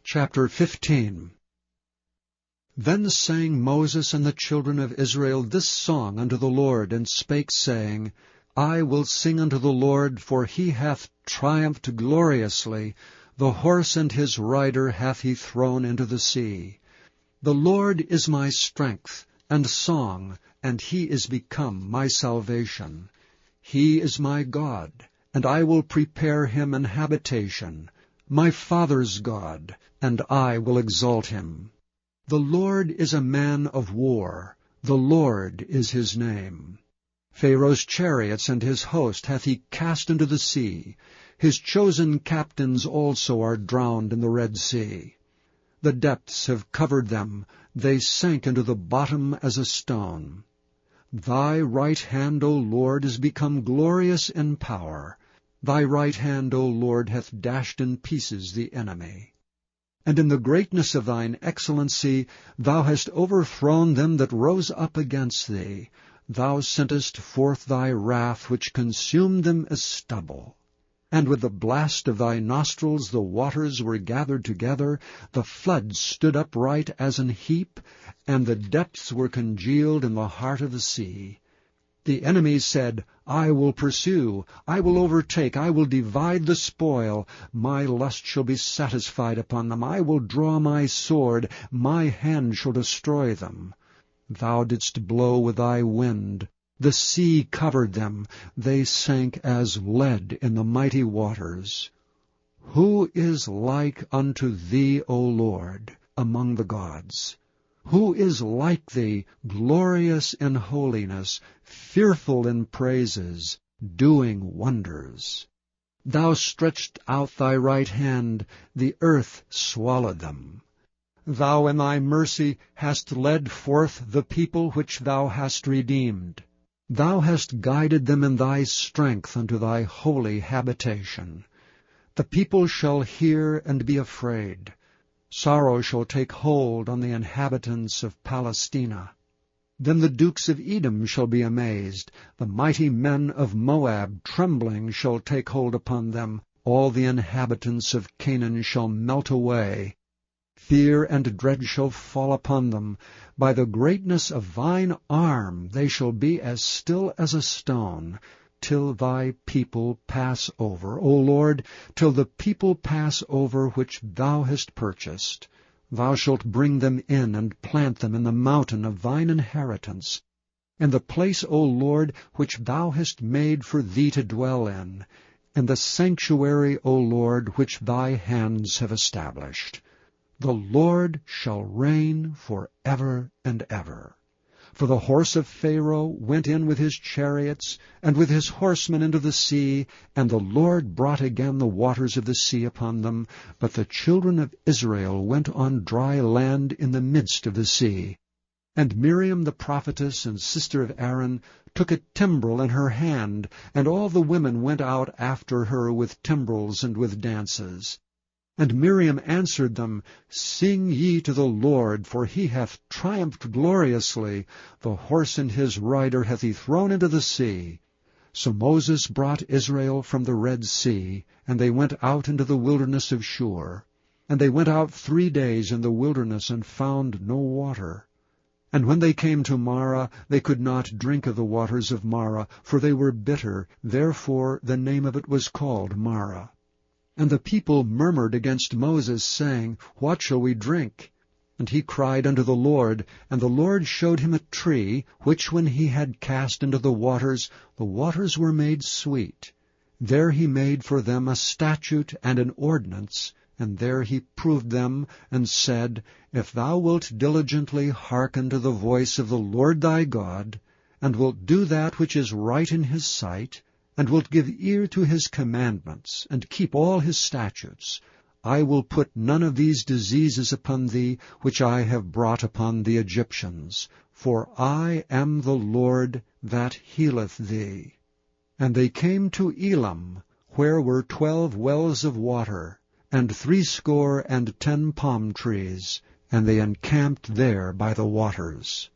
Chapter 15. Then sang Moses and the children of Israel this song unto the Lord, and spake, saying, I will sing unto the Lord, for he hath triumphed gloriously. The horse and his rider hath he thrown into the sea. The Lord is my strength and song, and he is become my salvation. He is my God, and I will prepare him an habitation, my father's God, and I will exalt him. The Lord is a man of war, the Lord is his name. Pharaoh's chariots and his host hath he cast into the sea. His chosen captains also are drowned in the Red Sea. The depths have covered them, they sank into the bottom as a stone. Thy right hand, O Lord, is become glorious in power. Thy right hand, O Lord, hath dashed in pieces the enemy. And in the greatness of thine excellency thou hast overthrown them that rose up against thee. Thou sentest forth thy wrath, which consumed them as stubble. And with the blast of thy nostrils the waters were gathered together, the floods stood upright as an heap, and the depths were congealed in the heart of the sea. The enemy said, I will pursue, I will overtake, I will divide the spoil. My lust shall be satisfied upon them. I will draw my sword, my hand shall destroy them. Thou didst blow with thy wind. The sea covered them. They sank as lead in the mighty waters. Who is like unto thee, O Lord, among the gods? Who is like thee, glorious in holiness, fearful in praises, doing wonders? Thou stretched out thy right hand, the earth swallowed them. Thou in thy mercy hast led forth the people which thou hast redeemed. Thou hast guided them in thy strength unto thy holy habitation. The people shall hear and be afraid. Sorrow shall take hold on the inhabitants of Palestina. Then the dukes of Edom shall be amazed. The mighty men of Moab trembling shall take hold upon them. All the inhabitants of Canaan shall melt away. Fear and dread shall fall upon them. By the greatness of thine arm they shall be as still as a stone, till thy people pass over, O Lord, till the people pass over which thou hast purchased. Thou shalt bring them in and plant them in the mountain of thine inheritance, in the place, O Lord, which thou hast made for thee to dwell in the sanctuary, O Lord, which thy hands have established. The Lord shall reign for ever and ever. For the horse of Pharaoh went in with his chariots, and with his horsemen into the sea, and the Lord brought again the waters of the sea upon them. But the children of Israel went on dry land in the midst of the sea. And Miriam the prophetess and sister of Aaron took a timbrel in her hand, and all the women went out after her with timbrels and with dances. And Miriam answered them, Sing ye to the Lord, for he hath triumphed gloriously. The horse and his rider hath he thrown into the sea. So Moses brought Israel from the Red Sea, and they went out into the wilderness of Shur. And they went out 3 days in the wilderness, and found no water. And when they came to Marah, they could not drink of the waters of Marah, for they were bitter. Therefore the name of it was called Marah. And the people murmured against Moses, saying, What shall we drink? And he cried unto the Lord, and the Lord showed him a tree, which when he had cast into the waters were made sweet. There he made for them a statute and an ordinance, and there he proved them, and said, If thou wilt diligently hearken to the voice of the Lord thy God, and wilt do that which is right in his sight, and wilt give ear to his commandments, and keep all his statutes, I will put none of these diseases upon thee, which I have brought upon the Egyptians. For I am the Lord that healeth thee. And they came to Elam, where were 12 wells of water, and 70 palm trees, and they encamped there by the waters.